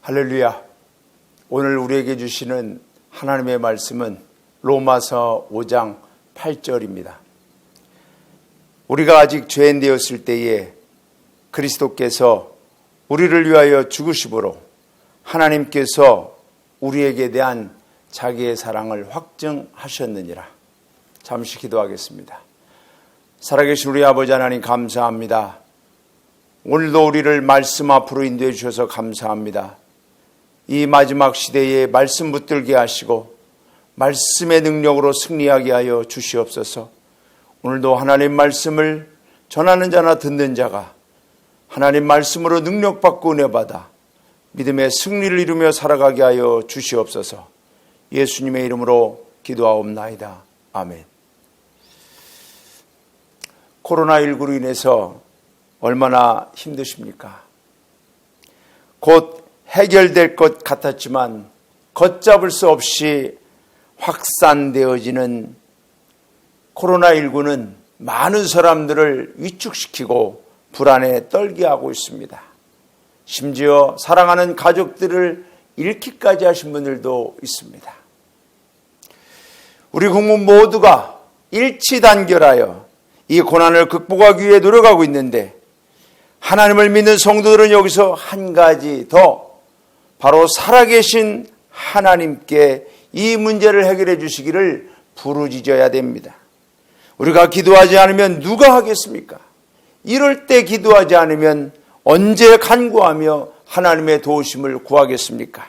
할렐루야. 오늘 우리에게 주시는 하나님의 말씀은 로마서 5장 8절입니다. 우리가 아직 죄인 되었을 때에 그리스도께서 우리를 위하여 죽으심으로 하나님께서 우리에게 대한 자기의 사랑을 확증하셨느니라. 잠시 기도하겠습니다. 살아계신 우리 아버지 하나님 감사합니다. 오늘도 우리를 말씀 앞으로 인도해 주셔서 감사합니다. 이 마지막 시대에 말씀 붙들게 하시고 말씀의 능력으로 승리하게 하여 주시옵소서. 오늘도 하나님 말씀을 전하는 자나 듣는 자가 하나님 말씀으로 능력받고 은혜받아 믿음의 승리를 이루며 살아가게 하여 주시옵소서. 예수님의 이름으로 기도하옵나이다. 아멘. 코로나19로 인해서 얼마나 힘드십니까? 곧 해결될 것 같았지만 걷잡을 수 없이 확산되어지는 코로나19는 많은 사람들을 위축시키고 불안에 떨게 하고 있습니다. 심지어 사랑하는 가족들을 잃기까지 하신 분들도 있습니다. 우리 국민 모두가 일치단결하여 이 고난을 극복하기 위해 노력하고 있는데 하나님을 믿는 성도들은 여기서 한 가지 더 바로 살아계신 하나님께 이 문제를 해결해 주시기를 부르짖어야 됩니다. 우리가 기도하지 않으면 누가 하겠습니까? 이럴 때 기도하지 않으면 언제 간구하며 하나님의 도우심을 구하겠습니까?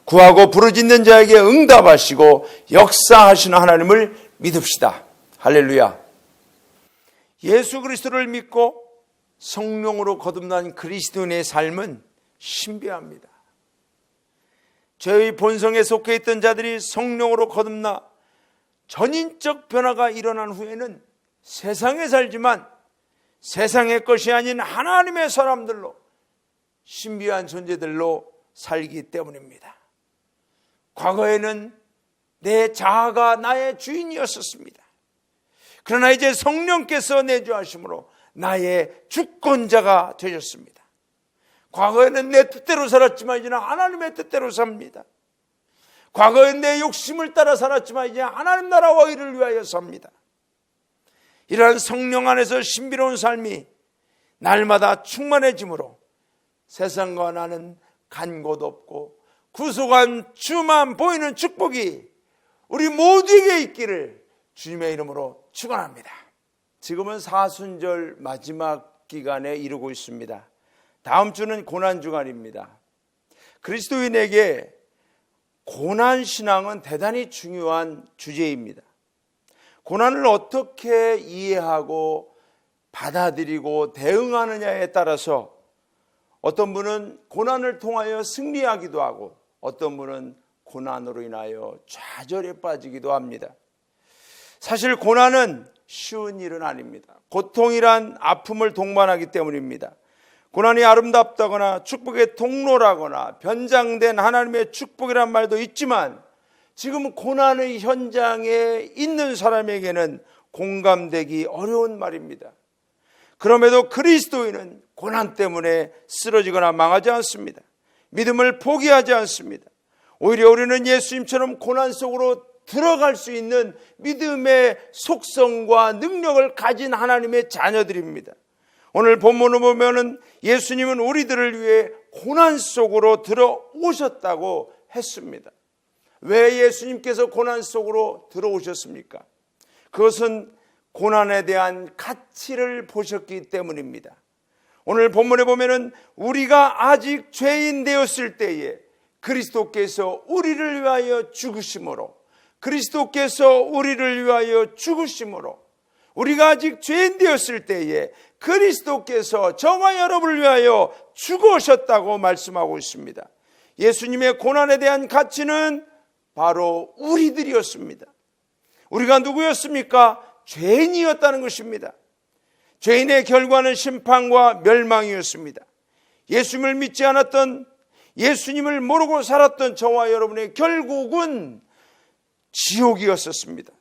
구하고 부르짖는 자에게 응답하시고 역사하시는 하나님을 믿읍시다. 할렐루야. 예수 그리스도를 믿고 성령으로 거듭난 그리스도인의 삶은 신비합니다. 죄의 본성에 속해 있던 자들이 성령으로 거듭나 전인적 변화가 일어난 후에는 세상에 살지만 세상의 것이 아닌 하나님의 사람들로 신비한 존재들로 살기 때문입니다. 과거에는 내 자아가 나의 주인이었었습니다. 그러나 이제 성령께서 내주하심으로 나의 주권자가 되셨습니다. 과거에는 내 뜻대로 살았지만 이제는 하나님의 뜻대로 삽니다. 과거엔 내 욕심을 따라 살았지만 이제 하나님 나라와 의를 위하여 삽니다. 이러한 성령 안에서 신비로운 삶이 날마다 충만해지므로 세상과 나는 간 곳 없고 구속한 주만 보이는 축복이 우리 모두에게 있기를 주님의 이름으로 축원합니다. 지금은 사순절 마지막 기간에 이르고 있습니다. 다음 주는 고난주간입니다. 그리스도인에게 고난신앙은 대단히 중요한 주제입니다. 고난을 어떻게 이해하고 받아들이고 대응하느냐에 따라서 어떤 분은 고난을 통하여 승리하기도 하고 어떤 분은 고난으로 인하여 좌절에 빠지기도 합니다. 사실 고난은 쉬운 일은 아닙니다. 고통이란 아픔을 동반하기 때문입니다. 고난이 아름답다거나 축복의 통로라거나 변장된 하나님의 축복이란 말도 있지만 지금 고난의 현장에 있는 사람에게는 공감되기 어려운 말입니다. 그럼에도 그리스도인은 고난 때문에 쓰러지거나 망하지 않습니다. 믿음을 포기하지 않습니다. 오히려 우리는 예수님처럼 고난 속으로 들어갈 수 있는 믿음의 속성과 능력을 가진 하나님의 자녀들입니다. 오늘 본문을 보면은 예수님은 우리들을 위해 고난 속으로 들어오셨다고 했습니다. 왜 예수님께서 고난 속으로 들어오셨습니까? 그것은 고난에 대한 가치를 보셨기 때문입니다. 오늘 본문에 보면은 우리가 아직 죄인 되었을 때에 그리스도께서 우리를 위하여 죽으심으로 그리스도께서 우리를 위하여 죽으심으로 우리가 아직 죄인 되었을 때에 그리스도께서 저와 여러분을 위하여 죽으셨다고 말씀하고 있습니다. 예수님의 고난에 대한 가치는 바로 우리들이었습니다. 우리가 누구였습니까? 죄인이었다는 것입니다. 죄인의 결과는 심판과 멸망이었습니다. 예수님을 믿지 않았던, 예수님을 모르고 살았던 저와 여러분의 결국은 지옥이었었습니다.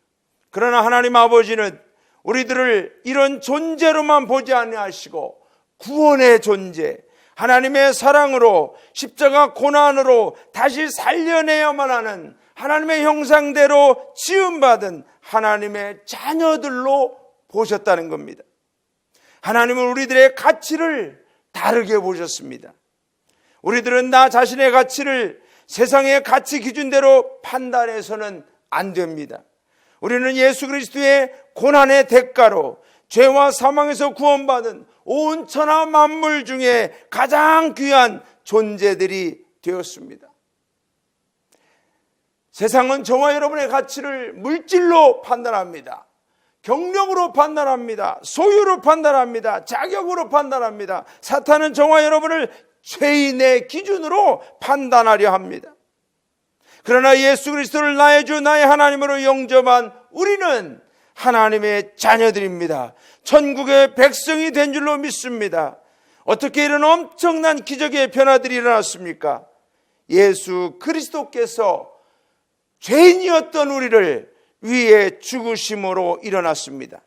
그러나 하나님 아버지는 우리들을 이런 존재로만 보지 아니하시고 구원의 존재, 하나님의 사랑으로 십자가 고난으로 다시 살려내야만 하는 하나님의 형상대로 지음받은 하나님의 자녀들로 보셨다는 겁니다. 하나님은 우리들의 가치를 다르게 보셨습니다. 우리들은 나 자신의 가치를 세상의 가치 기준대로 판단해서는 안 됩니다. 우리는 예수 그리스도의 고난의 대가로 죄와 사망에서 구원받은 온 천하 만물 중에 가장 귀한 존재들이 되었습니다. 세상은 저와 여러분의 가치를 물질로 판단합니다. 경력으로 판단합니다. 소유로 판단합니다. 자격으로 판단합니다. 사탄은 저와 여러분을 죄인의 기준으로 판단하려 합니다. 그러나 예수 그리스도를 나의 주 나의 하나님으로 영접한 우리는 하나님의 자녀들입니다. 천국의 백성이 된 줄로 믿습니다. 어떻게 이런 엄청난 기적의 변화들이 일어났습니까? 예수 그리스도께서 죄인이었던 우리를 위해 죽으심으로 일어났습니다.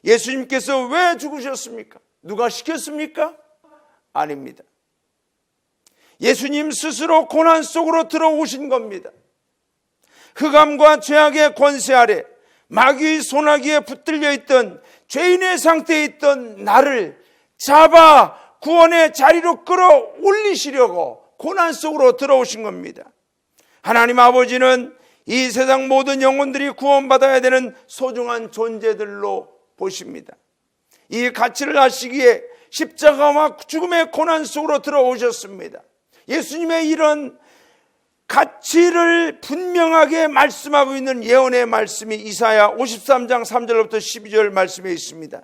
예수님께서 왜 죽으셨습니까? 누가 시켰습니까? 아닙니다. 예수님 스스로 고난 속으로 들어오신 겁니다. 흑암과 죄악의 권세 아래 마귀의 소나기에 붙들려 있던 죄인의 상태에 있던 나를 잡아 구원의 자리로 끌어올리시려고 고난 속으로 들어오신 겁니다. 하나님 아버지는 이 세상 모든 영혼들이 구원받아야 되는 소중한 존재들로 보십니다. 이 가치를 아시기에 십자가와 죽음의 고난 속으로 들어오셨습니다. 예수님의 이런 가치를 분명하게 말씀하고 있는 예언의 말씀이 이사야 53장 3절부터 12절 말씀에 있습니다.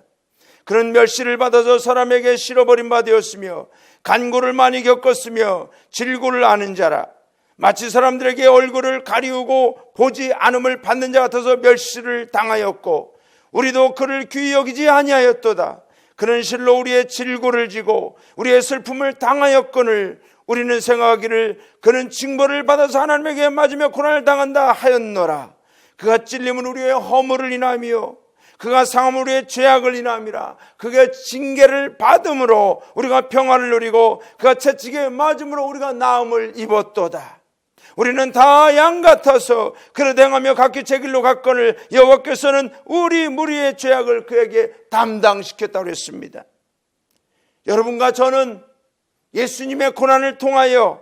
그는 멸시를 받아서 사람에게 실어버린 바 되었으며 간고를 많이 겪었으며 질고를 아는 자라. 마치 사람들에게 얼굴을 가리우고 보지 않음을 받는 자 같아서 멸시를 당하였고 우리도 그를 귀히 여기지 아니하였도다. 그는 실로 우리의 질고를 지고 우리의 슬픔을 당하였거늘 우리는 생각하기를 그는 징벌을 받아서 하나님에게 맞으며 고난을 당한다 하였노라. 그가 찔림은 우리의 허물을 인하며 그가 상함은 우리의 죄악을 인함이라. 그가 징계를 받음으로 우리가 평화를 누리고 그가 채찍에 맞음으로 우리가 나음을 입었도다. 우리는 다 양 같아서 그릇 행하며 각기 제 길로 갔거늘 여호와께서는 우리 무리의 죄악을 그에게 담당시켰다고 했습니다. 여러분과 저는 예수님의 고난을 통하여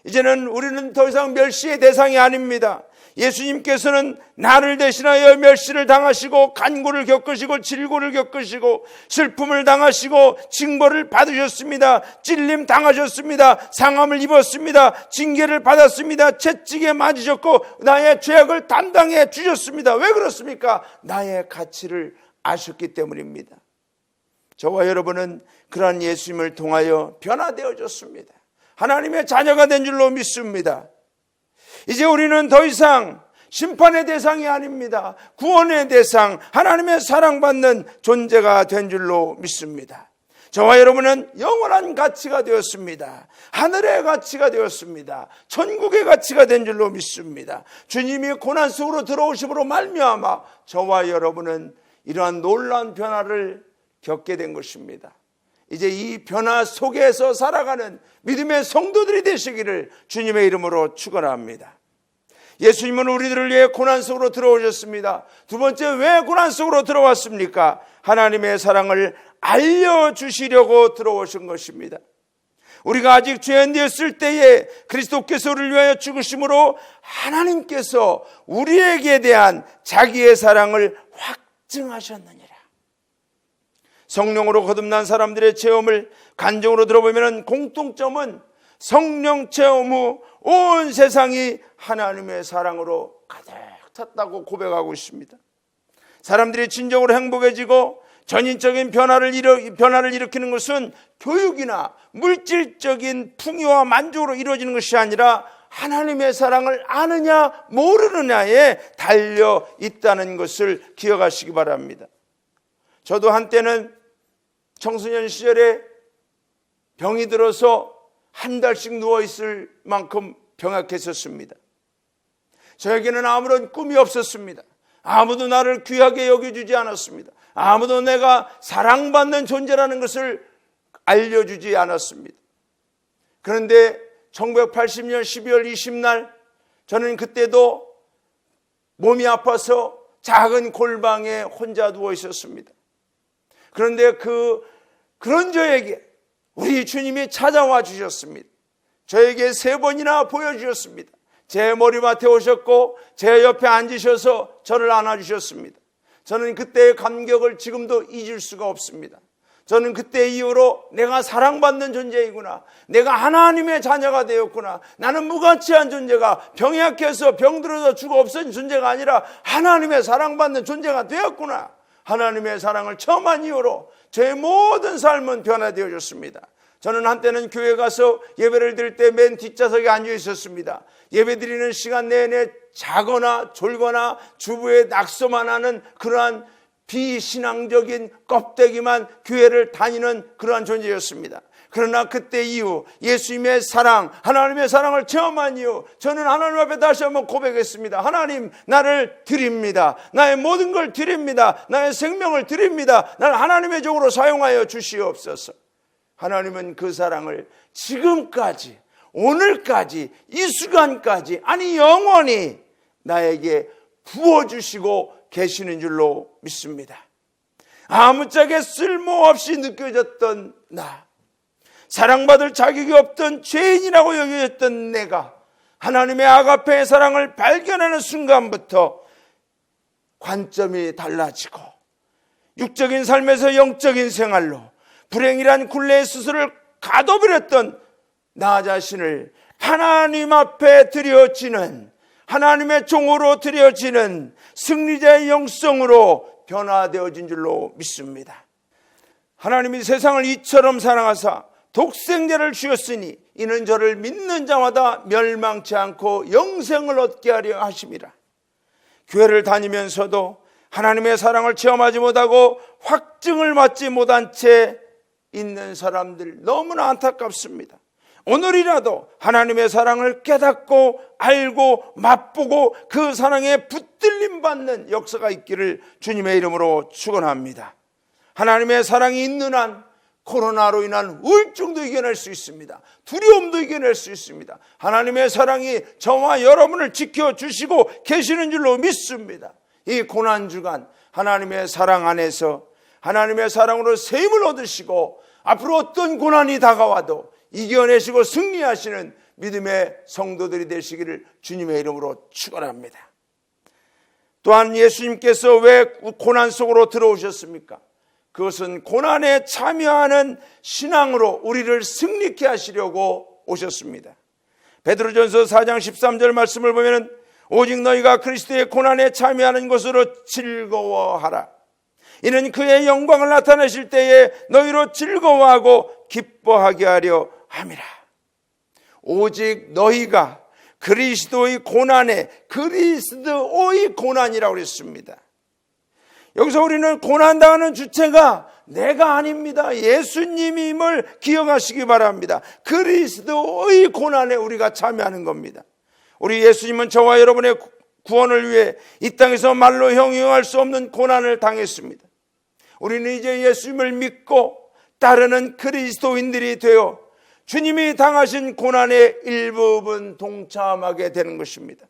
이제는 우리는 더 이상 멸시의 대상이 아닙니다. 예수님께서는 나를 대신하여 멸시를 당하시고 간고를 겪으시고 질고를 겪으시고 슬픔을 당하시고 징벌을 받으셨습니다. 찔림 당하셨습니다. 상함을 입었습니다. 징계를 받았습니다. 채찍에 맞으셨고 나의 죄악을 담당해 주셨습니다. 왜 그렇습니까? 나의 가치를 아셨기 때문입니다. 저와 여러분은 그러한 예수님을 통하여 변화되어졌습니다. 하나님의 자녀가 된 줄로 믿습니다. 이제 우리는 더 이상 심판의 대상이 아닙니다. 구원의 대상, 하나님의 사랑받는 존재가 된 줄로 믿습니다. 저와 여러분은 영원한 가치가 되었습니다. 하늘의 가치가 되었습니다. 천국의 가치가 된 줄로 믿습니다. 주님이 고난 속으로 들어오심으로 말미암아 저와 여러분은 이러한 놀라운 변화를 겪게 된 것입니다. 이제 이 변화 속에서 살아가는 믿음의 성도들이 되시기를 주님의 이름으로 축원합니다. 예수님은 우리들을 위해 고난 속으로 들어오셨습니다. 두 번째, 왜 고난 속으로 들어왔습니까? 하나님의 사랑을 알려주시려고 들어오신 것입니다. 우리가 아직 죄인 되었을 때에 그리스도께서 우리를 위하여 죽으심으로 하나님께서 우리에게 대한 자기의 사랑을 확증하셨느니라. 성령으로 거듭난 사람들의 체험을 간증으로 들어보면 공통점은 성령 체험 후 온 세상이 하나님의 사랑으로 가득 찼다고 고백하고 있습니다. 사람들이 진정으로 행복해지고 전인적인 변화를 일으키는 것은 교육이나 물질적인 풍요와 만족으로 이루어지는 것이 아니라 하나님의 사랑을 아느냐 모르느냐에 달려 있다는 것을 기억하시기 바랍니다. 저도 한때는 청소년 시절에 병이 들어서 한 달씩 누워있을 만큼 병약했었습니다. 저에게는 아무런 꿈이 없었습니다. 아무도 나를 귀하게 여겨주지 않았습니다. 아무도 내가 사랑받는 존재라는 것을 알려주지 않았습니다. 그런데 1980년 12월 20날 저는 그때도 몸이 아파서 작은 골방에 혼자 누워 있었습니다. 그런데 그런 저에게 우리 주님이 찾아와 주셨습니다. 저에게 3번이나 보여주셨습니다. 제 머리맡에 오셨고 제 옆에 앉으셔서 저를 안아주셨습니다. 저는 그때의 감격을 지금도 잊을 수가 없습니다. 저는 그때 이후로 내가 사랑받는 존재이구나, 내가 하나님의 자녀가 되었구나, 나는 무가치한 존재가 병약해서 병들어서 죽어 없어진 존재가 아니라 하나님의 사랑받는 존재가 되었구나, 하나님의 사랑을 처음 한 이후로 제 모든 삶은 변화되어졌습니다. 저는 한때는 교회 가서 예배를 드릴 때 맨 뒷좌석에 앉아 있었습니다. 예배 드리는 시간 내내 자거나 졸거나 주부의 낙서만 하는 그러한 비신앙적인 껍데기만 교회를 다니는 그러한 존재였습니다. 그러나 그때 이후 예수님의 사랑, 하나님의 사랑을 체험한 이후 저는 하나님 앞에 다시 한번 고백했습니다. 하나님, 나를 드립니다. 나의 모든 걸 드립니다. 나의 생명을 드립니다. 나를 하나님의 종으로 사용하여 주시옵소서. 하나님은 그 사랑을 지금까지, 오늘까지, 이 순간까지, 아니 영원히 나에게 부어주시고 계시는 줄로 믿습니다. 아무짝에 쓸모없이 느껴졌던 나, 사랑받을 자격이 없던 죄인이라고 여겨졌던 내가 하나님의 아가페의 사랑을 발견하는 순간부터 관점이 달라지고 육적인 삶에서 영적인 생활로 불행이란 굴레의 스스로를 가둬버렸던 나 자신을 하나님 앞에 드려지는, 하나님의 종으로 드려지는 승리자의 영성으로 변화되어진 줄로 믿습니다. 하나님이 세상을 이처럼 사랑하사 독생자를 주셨으니 이는 저를 믿는 자마다 멸망치 않고 영생을 얻게 하려 하심이라. 교회를 다니면서도 하나님의 사랑을 체험하지 못하고 확증을 받지 못한 채 있는 사람들 너무나 안타깝습니다. 오늘이라도 하나님의 사랑을 깨닫고 알고 맛보고 그 사랑에 붙들림 받는 역사가 있기를 주님의 이름으로 축원합니다. 하나님의 사랑이 있는 한 코로나로 인한 우울증도 이겨낼 수 있습니다. 두려움도 이겨낼 수 있습니다. 하나님의 사랑이 저와 여러분을 지켜주시고 계시는 줄로 믿습니다. 이 고난주간 하나님의 사랑 안에서 하나님의 사랑으로 세임을 얻으시고 앞으로 어떤 고난이 다가와도 이겨내시고 승리하시는 믿음의 성도들이 되시기를 주님의 이름으로 축원합니다. 또한 예수님께서 왜 고난 속으로 들어오셨습니까? 그것은 고난에 참여하는 신앙으로 우리를 승리케 하시려고 오셨습니다. 베드로전서 4장 13절 말씀을 보면 오직 너희가 그리스도의 고난에 참여하는 것으로 즐거워하라. 이는 그의 영광을 나타내실 때에 너희로 즐거워하고 기뻐하게 하려 함이라. 오직 너희가 그리스도의 고난에, 그리스도의 고난이라고 그랬습니다. 여기서 우리는 고난당하는 주체가 내가 아닙니다. 예수님임을 기억하시기 바랍니다. 그리스도의 고난에 우리가 참여하는 겁니다. 우리 예수님은 저와 여러분의 구원을 위해 이 땅에서 말로 형용할 수 없는 고난을 당했습니다. 우리는 이제 예수님을 믿고 따르는 그리스도인들이 되어 주님이 당하신 고난의 일부분 동참하게 되는 것입니다.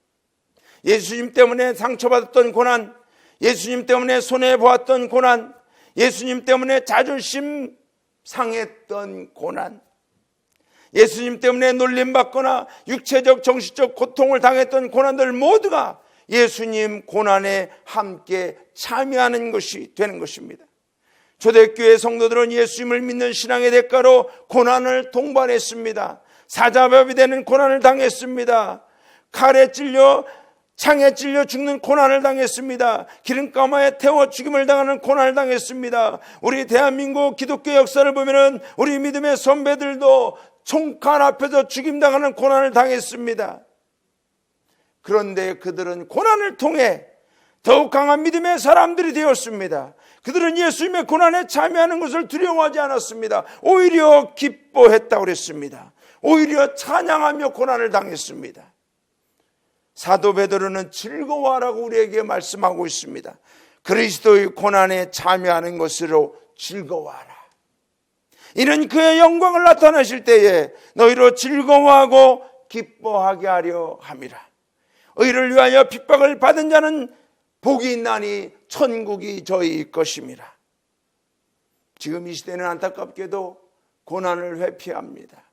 예수님 때문에 상처받았던 고난, 예수님 때문에 손해보았던 고난, 예수님 때문에 자존심 상했던 고난, 예수님 때문에 놀림받거나 육체적 정신적 고통을 당했던 고난들 모두가 예수님 고난에 함께 참여하는 것이 되는 것입니다. 초대교회 성도들은 예수님을 믿는 신앙의 대가로 고난을 동반했습니다. 사자밥이 되는 고난을 당했습니다. 칼에 찔려 창에 찔려 죽는 고난을 당했습니다. 기름가마에 태워 죽임을 당하는 고난을 당했습니다. 우리 대한민국 기독교 역사를 보면은 우리 믿음의 선배들도 총칼 앞에서 죽임당하는 고난을 당했습니다. 그런데 그들은 고난을 통해 더욱 강한 믿음의 사람들이 되었습니다. 그들은 예수님의 고난에 참여하는 것을 두려워하지 않았습니다. 오히려 기뻐했다고 그랬습니다. 오히려 찬양하며 고난을 당했습니다. 사도 베드로는 즐거워하라고 우리에게 말씀하고 있습니다. 그리스도의 고난에 참여하는 것으로 즐거워하라. 이는 그의 영광을 나타내실 때에 너희로 즐거워하고 기뻐하게 하려 함이라. 의를 위하여 핍박을 받은 자는 복이 있나니 천국이 저희 것임이라. 지금 이 시대는 안타깝게도 고난을 회피합니다.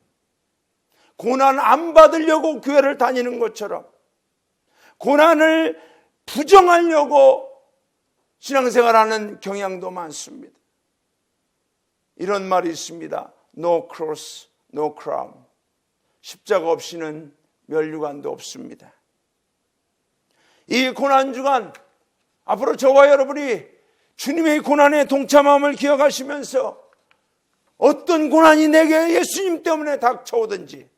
고난 안 받으려고 교회를 다니는 것처럼 고난을 부정하려고 신앙생활하는 경향도 많습니다. 이런 말이 있습니다. No cross, no crown. 십자가 없이는 면류관도 없습니다. 이 고난주간 앞으로 저와 여러분이 주님의 고난에 동참함을 기억하시면서 어떤 고난이 내게 예수님 때문에 닥쳐오든지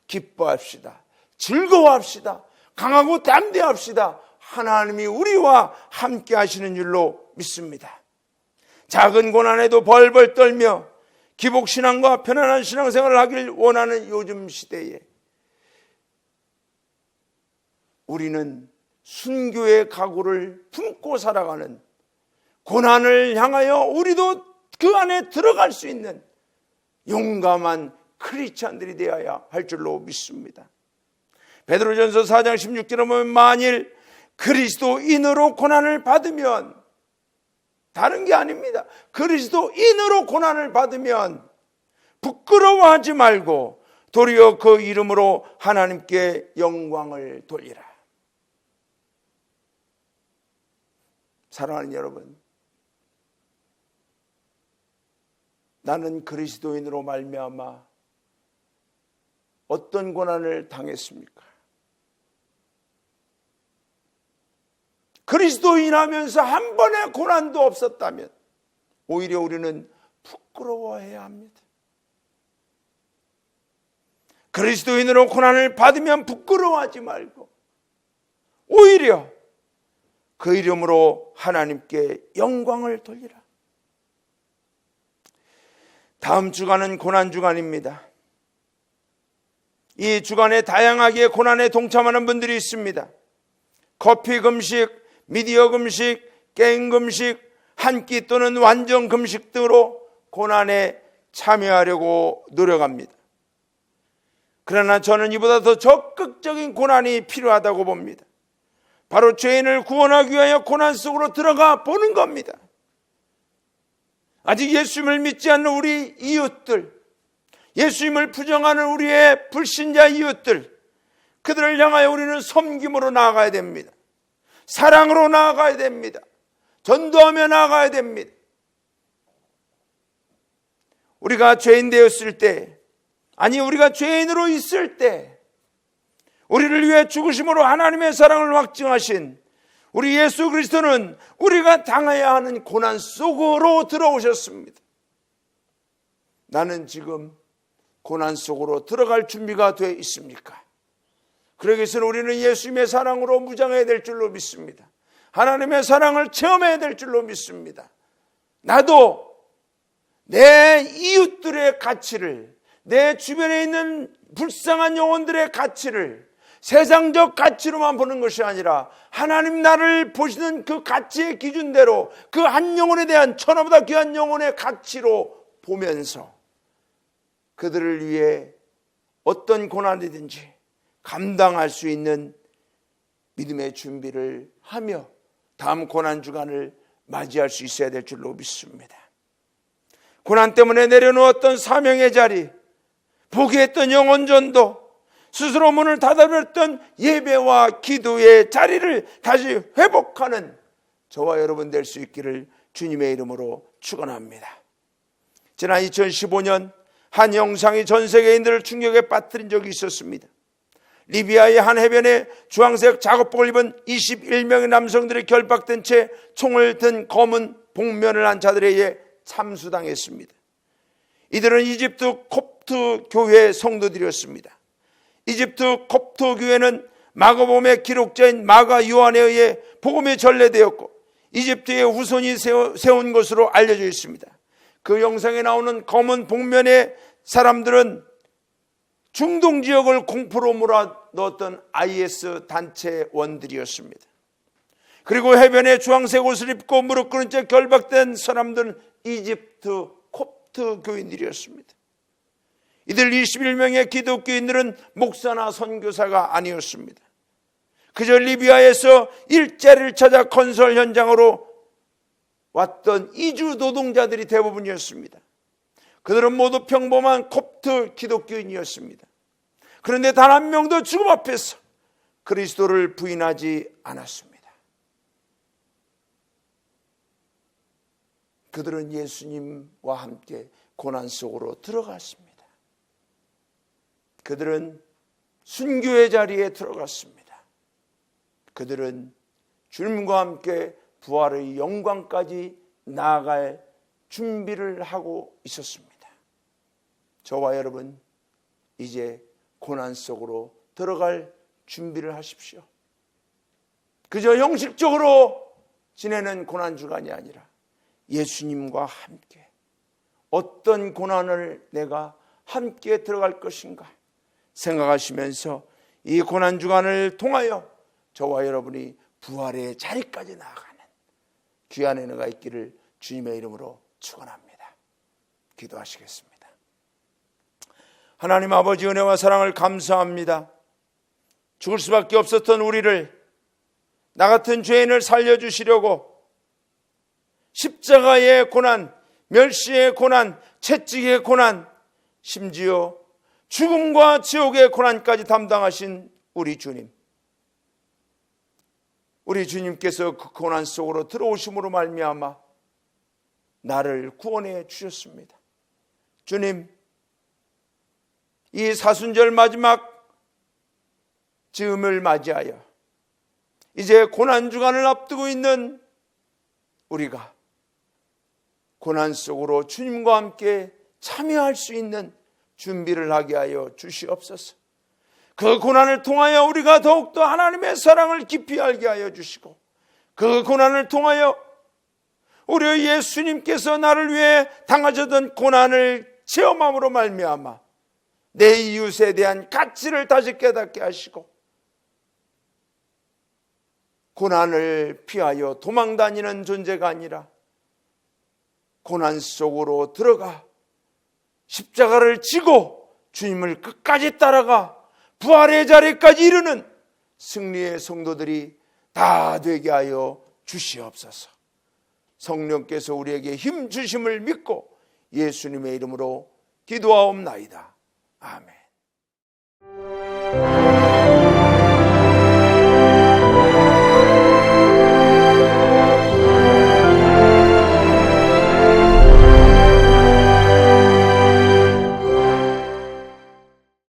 기뻐합시다. 즐거워합시다. 강하고 담대합시다. 하나님이 우리와 함께 하시는 줄로 믿습니다. 작은 고난에도 벌벌 떨며 기복신앙과 편안한 신앙생활을 하길 원하는 요즘 시대에 우리는 순교의 각오를 품고 살아가는, 고난을 향하여 우리도 그 안에 들어갈 수 있는 용감한 크리스찬들이 되어야 할 줄로 믿습니다. 베드로전서 4장 16절에 보면 만일 그리스도인으로 고난을 받으면, 다른 게 아닙니다. 그리스도인으로 고난을 받으면 부끄러워하지 말고 도리어 그 이름으로 하나님께 영광을 돌리라. 사랑하는 여러분, 나는 그리스도인으로 말미암아 어떤 고난을 당했습니까? 그리스도인하면서 한 번의 고난도 없었다면 오히려 우리는 부끄러워해야 합니다. 그리스도인으로 고난을 받으면 부끄러워하지 말고 오히려 그 이름으로 하나님께 영광을 돌리라. 다음 주간은 고난주간입니다. 이 주간에 다양하게 고난에 동참하는 분들이 있습니다. 커피 금식, 미디어 금식, 게임 금식, 한 끼 또는 완전 금식 등으로 고난에 참여하려고 노력합니다. 그러나 저는 이보다 더 적극적인 고난이 필요하다고 봅니다. 바로 죄인을 구원하기 위하여 고난 속으로 들어가 보는 겁니다. 아직 예수님을 믿지 않는 우리 이웃들, 예수님을 부정하는 우리의 불신자 이웃들, 그들을 향하여 우리는 섬김으로 나아가야 됩니다. 사랑으로 나아가야 됩니다. 전도하며 나아가야 됩니다. 우리가 죄인 되었을 때, 아니 우리가 죄인으로 있을 때 우리를 위해 죽으심으로 하나님의 사랑을 확증하신 우리 예수 그리스도는 우리가 당해야 하는 고난 속으로 들어오셨습니다. 나는 지금 고난 속으로 들어갈 준비가 되어 있습니까? 그러기 위해서는 우리는 예수님의 사랑으로 무장해야 될 줄로 믿습니다. 하나님의 사랑을 체험해야 될 줄로 믿습니다. 나도 내 이웃들의 가치를, 내 주변에 있는 불쌍한 영혼들의 가치를 세상적 가치로만 보는 것이 아니라 하나님 나를 보시는 그 가치의 기준대로 그 한 영혼에 대한 천하보다 귀한 영혼의 가치로 보면서 그들을 위해 어떤 고난이든지 감당할 수 있는 믿음의 준비를 하며 다음 고난주간을 맞이할 수 있어야 될 줄로 믿습니다. 고난 때문에 내려놓았던 사명의 자리, 포기했던 영혼전도, 스스로 문을 닫아버렸던 예배와 기도의 자리를 다시 회복하는 저와 여러분 될 수 있기를 주님의 이름으로 축원합니다. 지난 2015년 한 영상이 전 세계인들을 충격에 빠뜨린 적이 있었습니다. 리비아의 한 해변에 주황색 작업복을 입은 21명의 남성들이 결박된 채 총을 든 검은 복면을 한 자들에 의해 참수당했습니다. 이들은 이집트 콥트 교회 성도들이었습니다. 이집트 콥트 교회는 마가복음의 기록자인 마가 요한에 의해 복음에 전래되었고 이집트의 후손이 세운 것으로 알려져 있습니다. 그 영상에 나오는 검은 복면의 사람들은 중동 지역을 공포로 몰아넣었던 IS 단체원들이었습니다. 그리고 해변에 주황색 옷을 입고 무릎 꿇은 채 결박된 사람들은 이집트 콥트 교인들이었습니다. 이들 21명의 기독교인들은 목사나 선교사가 아니었습니다. 그저 리비아에서 일자리를 찾아 건설 현장으로 왔던 이주 노동자들이 대부분이었습니다. 그들은 모두 평범한 콥트 기독교인이었습니다. 그런데 단 한 명도 죽음 앞에서 그리스도를 부인하지 않았습니다. 그들은 예수님과 함께 고난 속으로 들어갔습니다. 그들은 순교의 자리에 들어갔습니다. 그들은 주님과 함께 부활의 영광까지 나아갈 준비를 하고 있었습니다. 저와 여러분, 이제 고난 속으로 들어갈 준비를 하십시오. 그저 형식적으로 지내는 고난주간이 아니라 예수님과 함께 어떤 고난을 내가 함께 들어갈 것인가 생각하시면서 이 고난주간을 통하여 저와 여러분이 부활의 자리까지 나아가는 귀한 은혜가 있기를 주님의 이름으로 축원합니다. 기도하시겠습니다. 하나님 아버지, 은혜와 사랑을 감사합니다. 죽을 수밖에 없었던 우리를, 나 같은 죄인을 살려주시려고 십자가의 고난, 멸시의 고난, 채찍의 고난, 심지어 죽음과 지옥의 고난까지 담당하신 우리 주님, 우리 주님께서 그 고난 속으로 들어오심으로 말미암아 나를 구원해 주셨습니다. 주님, 이 사순절 마지막 즈음을 맞이하여 이제 고난주간을 앞두고 있는 우리가 고난 속으로 주님과 함께 참여할 수 있는 준비를 하게 하여 주시옵소서. 그 고난을 통하여 우리가 더욱더 하나님의 사랑을 깊이 알게 하여 주시고, 그 고난을 통하여 우리 예수님께서 나를 위해 당하셨던 고난을 체험함으로 말미암아 내 이웃에 대한 가치를 다시 깨닫게 하시고, 고난을 피하여 도망다니는 존재가 아니라 고난 속으로 들어가 십자가를 지고 주님을 끝까지 따라가 부활의 자리까지 이르는 승리의 성도들이 다 되게 하여 주시옵소서. 성령께서 우리에게 힘 주심을 믿고 예수님의 이름으로 기도하옵나이다. 아멘.